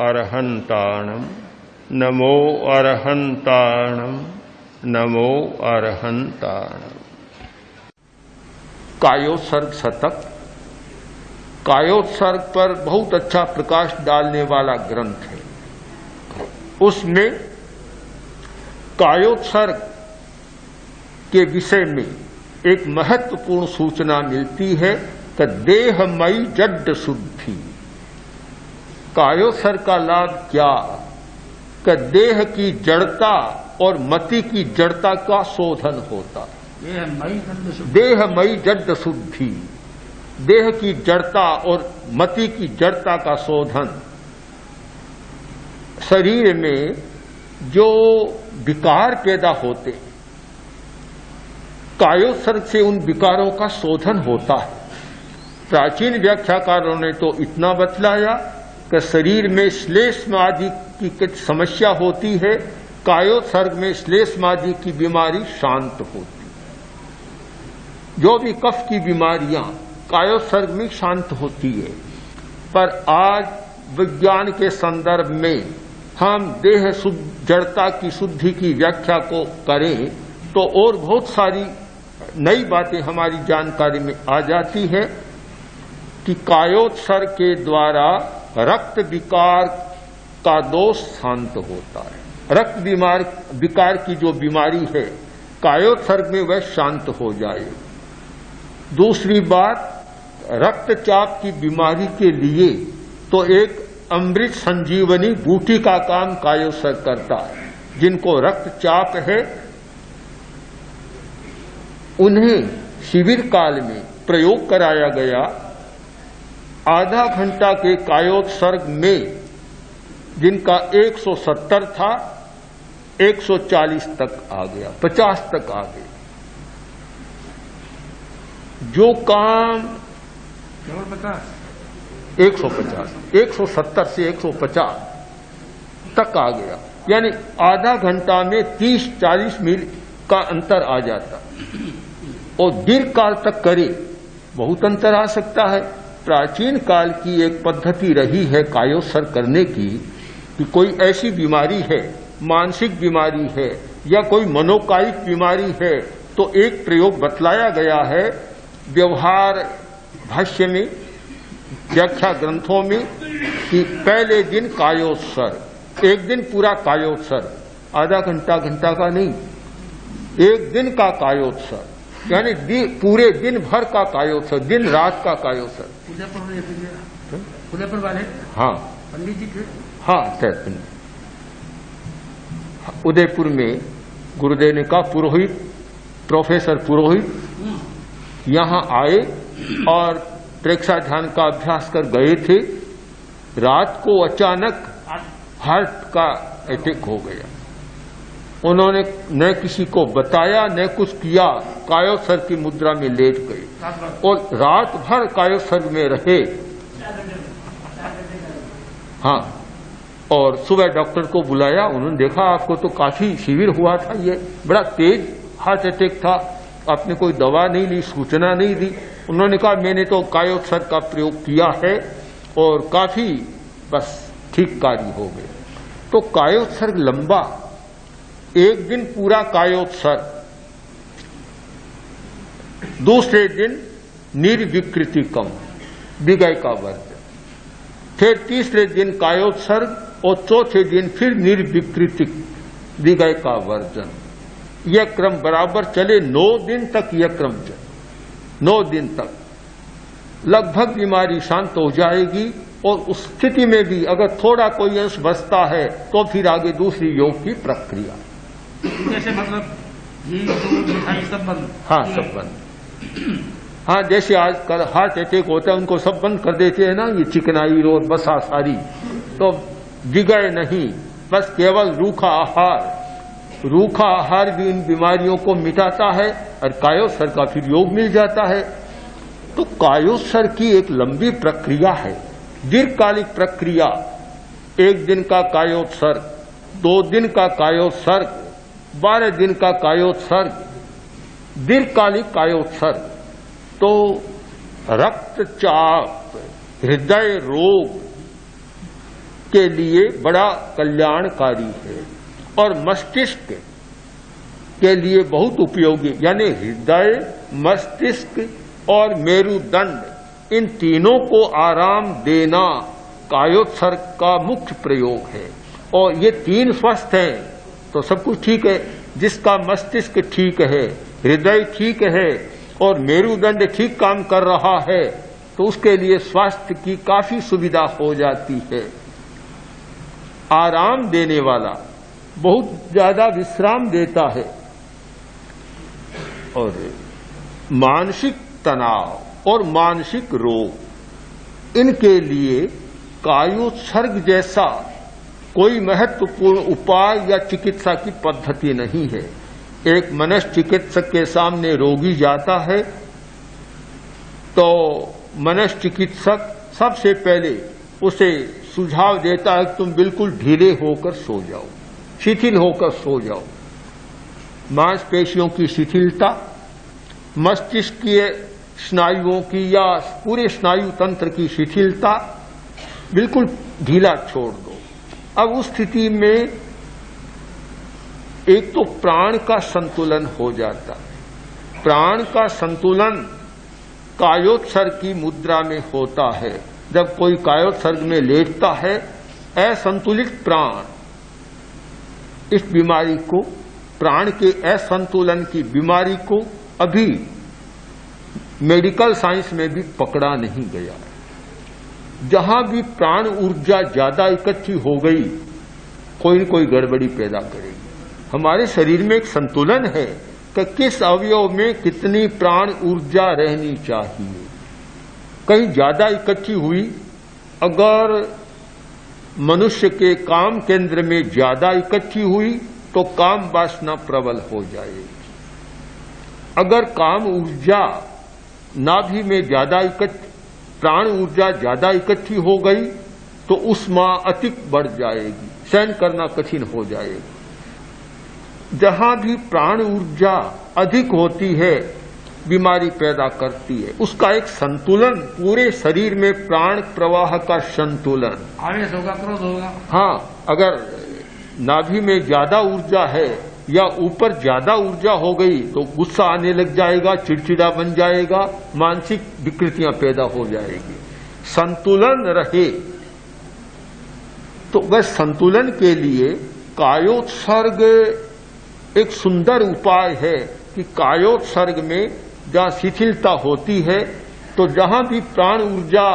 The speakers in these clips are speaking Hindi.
अरहंताणम नमो अरहंताणम नमो अरहंताणम। कायोत्सर्ग शतक कायोत्सर्ग पर बहुत अच्छा प्रकाश डालने वाला ग्रंथ है। उसमें कायोत्सर्ग के विषय में एक महत्वपूर्ण सूचना मिलती है कि देहमयी जड्ड शुद्धि। कायोत्सर्ग का लाभ क्या कि देह की जड़ता और मति की जड़ता का शोधन होता है। देहमयी जड्ड शुद्धि, देह की जड़ता और मति की जड़ता का शोधन। शरीर में जो विकार पैदा होते, कायोत्सर्ग से उन विकारों का शोधन होता है। प्राचीन व्याख्याकारों ने तो इतना बतलाया कि शरीर में श्लेष्म आदि की कुछ समस्या होती है, कायोत्सर्ग में श्लेष्म आदि की बीमारी शांत होती है। जो भी कफ की बीमारियां कायोत्सर्ग में शांत होती है। पर आज विज्ञान के संदर्भ में हम देह जड़ता की शुद्धि की व्याख्या को करें तो और बहुत सारी नई बातें हमारी जानकारी में आ जाती है कि कायोत्सर्ग के द्वारा रक्त विकार का दोष शांत होता है। रक्त विकार की जो बीमारी है कायोत्सर्ग में वह शांत हो जाए। दूसरी बात, रक्तचाप की बीमारी के लिए तो एक अमृत संजीवनी बूटी का काम कायोत्सर्ग करता है। जिनको रक्तचाप है उन्हें शिविर काल में प्रयोग कराया गया। आधा घंटा के कायोत्सर्ग में जिनका 170 था 140 तक आ गया, 50 तक आ गया। जो काम 150, 170 से 150 तक आ गया, यानी आधा घंटा में 30-40 मील का अंतर आ जाता। और दीर्घ काल तक करे बहुत अंतर आ सकता है। प्राचीन काल की एक पद्धति रही है कायोत्सर्ग करने की कि कोई ऐसी बीमारी है, मानसिक बीमारी है या कोई मनोकायिक बीमारी है तो एक प्रयोग बतलाया गया है व्यवहार भाष्य में, व्याख्या ग्रंथों में कि पहले दिन कायोत्सर्ग, एक दिन पूरा कायोत्सर्ग, आधा घंटा का नहीं, एक दिन का कायोत्सर्ग, यानी पूरे दिन भर का कायोत्सर्ग, दिन रात का कायोत्सर्ग। उदयपुर वाले, हाँ पंडित जी थे, हाँ उदयपुर में गुरुदेव ने कहा पुरोहित, प्रोफेसर पुरोहित यहां आए और प्रेक्षा ध्यान का अभ्यास कर गए थे। रात को अचानक हार्ट का अटैक हो गया। उन्होंने न किसी को बताया न कुछ किया, कायोत्सर्ग की मुद्रा में लेट गए और रात भर कायोत्सर्ग में रहे। हाँ, और सुबह डॉक्टर को बुलाया। उन्होंने देखा आपको तो काफी शिविर हुआ था, ये बड़ा तेज हार्ट अटैक था, आपने कोई दवा नहीं ली, सूचना नहीं दी। उन्होंने कहा मैंने तो कायोत्सर्ग का प्रयोग किया है और काफी बस ठीक कार्य हो गए। तो कायोत्सर्ग लंबा, एक दिन पूरा कायोत्सर्ग, दूसरे दिन निर्विकृतिकम, विगय का वर्जन, फिर तीसरे दिन कायोत्सर्ग और चौथे दिन फिर निर्विकृतिक विगय का वर्जन। यह क्रम बराबर चले 9 दिन तक। यह क्रम चले 9 दिन तक, लगभग बीमारी शांत हो जाएगी। और उस स्थिति में भी अगर थोड़ा कोई अंश बचता है तो फिर आगे दूसरी योग की प्रक्रिया। जैसे मतलब सब बंद, हाँ सब बंद। हाँ, जैसे आजकल हार्ट अटैक होता है उनको सब बंद कर देते हैं ना, ये चिकनाई रोड बसा सारी, तो विगय नहीं, बस केवल रूखा आहार। रूखा आहार भी इन बीमारियों को मिटाता है और कायोत्सर्ग का फिर योग मिल जाता है। तो कायोत्सर्ग की एक लंबी प्रक्रिया है, दीर्घकालिक प्रक्रिया। 1 दिन का कायोत्सर्ग, 2 दिन का कायोत्सर्ग, 12 दिन का कायोत्सर्ग, दीर्घकालिक कायोत्सर्ग। तो रक्तचाप, हृदय रोग, के लिए बड़ा कल्याणकारी है और मस्तिष्क के लिए बहुत उपयोगी, यानी हृदय, मस्तिष्क और मेरुदंड, इन तीनों को आराम देना कायोत्सर्ग का मुख्य प्रयोग है। और ये तीन स्वस्थ हैं तो सब कुछ ठीक है। जिसका मस्तिष्क ठीक है, हृदय ठीक है और मेरुदंड ठीक काम कर रहा है तो उसके लिए स्वास्थ्य की काफी सुविधा हो जाती है। आराम देने वाला बहुत ज्यादा विश्राम देता है और मानसिक तनाव और मानसिक रोग, इनके लिए कायोत्सर्ग जैसा कोई महत्वपूर्ण उपाय या चिकित्सा की पद्धति नहीं है। एक मनश्चिकित्सक के सामने रोगी जाता है तो मनश्चिकित्सक सबसे पहले उसे सुझाव देता है कि तुम बिल्कुल ढीले होकर सो जाओ, शिथिल होकर सो जाओ। मांसपेशियों की शिथिलता, मस्तिष्कीय स्नायुओं की या पूरे स्नायु तंत्र की शिथिलता, बिल्कुल ढीला छोड़ दो। अब उस स्थिति में एक तो प्राण का संतुलन हो जाता है। प्राण का संतुलन कायोत्सर्ग की मुद्रा में होता है। जब कोई कायोत्सर्ग में लेटता है, असंतुलित प्राण, इस बीमारी को, प्राण के असंतुलन की बीमारी को अभी मेडिकल साइंस में भी पकड़ा नहीं गया। जहां भी प्राण ऊर्जा ज्यादा इकट्ठी हो गई, कोई न कोई गड़बड़ी पैदा करेगी। हमारे शरीर में एक संतुलन है कि किस अवयव में कितनी प्राण ऊर्जा रहनी चाहिए। कहीं ज्यादा इकट्ठी हुई, अगर मनुष्य के काम केंद्र में ज्यादा इकट्ठी हुई तो काम वासना प्रबल हो जाएगी। अगर काम ऊर्जा नाभि में ज्यादा प्राण ऊर्जा ज्यादा इकट्ठी हो गई तो उष्मा अतिक बढ़ जाएगी, सहन करना कठिन हो जाएगा। जहां भी प्राण ऊर्जा अधिक होती है, बीमारी पैदा करती है। उसका एक संतुलन, पूरे शरीर में प्राण प्रवाह का संतुलन। आवेश होगा, क्रोध होगा। हाँ, अगर नाभि में ज्यादा ऊर्जा है या ऊपर ज्यादा ऊर्जा हो गई तो गुस्सा आने लग जाएगा, चिड़चिड़ा बन जाएगा, मानसिक विकृतियां पैदा हो जाएगी। संतुलन रहे तो वह संतुलन के लिए कायोत्सर्ग एक सुंदर उपाय है कि कायोत्सर्ग में जहां शिथिलता होती है तो जहां भी प्राण ऊर्जा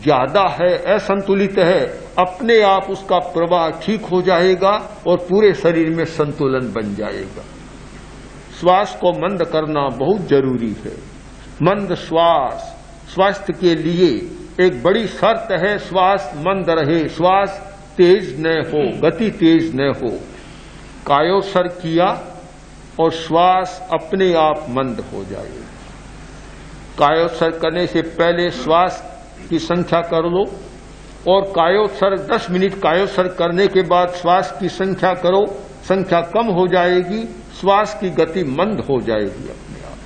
ज्यादा है, असंतुलित है, अपने आप उसका प्रवाह ठीक हो जाएगा और पूरे शरीर में संतुलन बन जाएगा। श्वास को मंद करना बहुत जरूरी है। मंद श्वास स्वास्थ्य के लिए एक बड़ी शर्त है। श्वास मंद रहे, श्वास तेज न हो, गति तेज न हो। कायोत्सर्ग किया और श्वास अपने आप मंद हो जाएगा। कायोत्सर्ग करने से पहले श्वास की संख्या कर लो और कायोत्सर्ग 10 मिनट कायोत्सर्ग करने के बाद श्वास की संख्या करो। संख्या कम हो जाएगी, श्वास की गति मंद हो जाएगी अपने आप।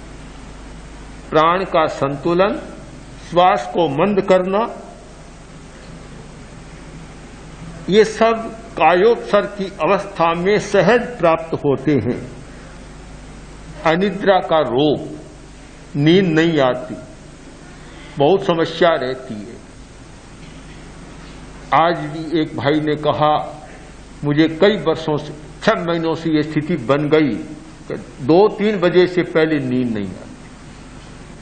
प्राण का संतुलन, श्वास को मंद करना, ये सब कायोत्सर्ग की अवस्था में सहज प्राप्त होते हैं। अनिद्रा का रोग, नींद नहीं आती, बहुत समस्या रहती है। आज भी एक भाई ने कहा, मुझे कई वर्षों से, 6 महीनों से ये स्थिति बन गई कि 2-3 बजे से पहले नींद नहीं आती।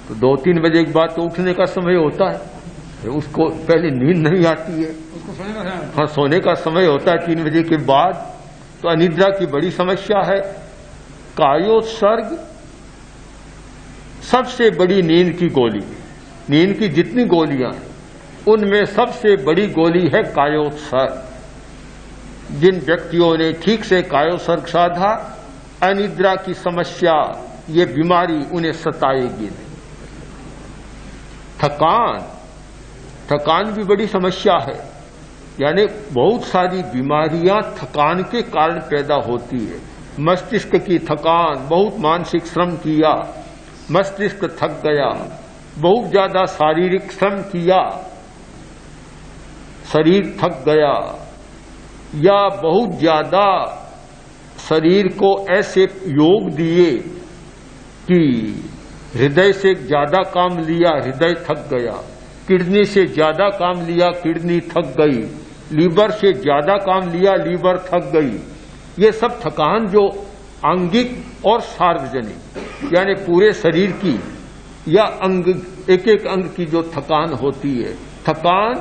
तो 2-3 बजे के बाद तो उठने का समय होता है, उसको पहले नींद नहीं आती है। उसको सोने का समय, हाँ, सोने का समय होता है 3 बजे के बाद। तो अनिद्रा की बड़ी समस्या है। कायोत्सर्ग सबसे बड़ी नींद की गोली। नींद की जितनी गोलियां हैं उनमें सबसे बड़ी गोली है कायोत्सर्ग। जिन व्यक्तियों ने ठीक से कायोत्सर्ग साधा, अनिद्रा की समस्या, ये बीमारी उन्हें सताएगी नहीं। थकान भी बड़ी समस्या है। यानी बहुत सारी बीमारियां थकान के कारण पैदा होती है। मस्तिष्क की थकान, बहुत मानसिक श्रम किया, मस्तिष्क थक गया, बहुत ज्यादा शारीरिक श्रम किया, शरीर थक गया या बहुत ज्यादा शरीर को ऐसे योग दिए कि हृदय से ज्यादा काम लिया, हृदय थक गया, किडनी से ज्यादा काम लिया, किडनी थक गई, लीवर से ज्यादा काम लिया, लीवर थक गई। ये सब थकान जो आंगिक और सार्वजनिक यानी पूरे शरीर की या अंग एक एक अंग की जो थकान होती है, थकान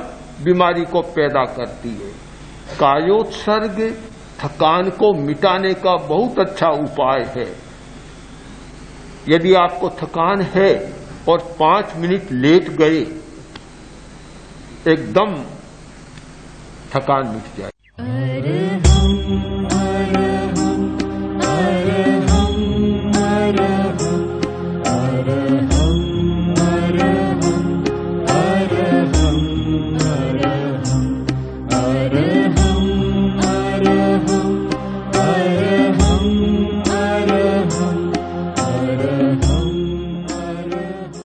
बीमारी को पैदा करती है। कायोत्सर्ग थकान को मिटाने का बहुत अच्छा उपाय है। यदि आपको थकान है और 5 मिनट लेट गए, एकदम थकान मिट जाए। Hare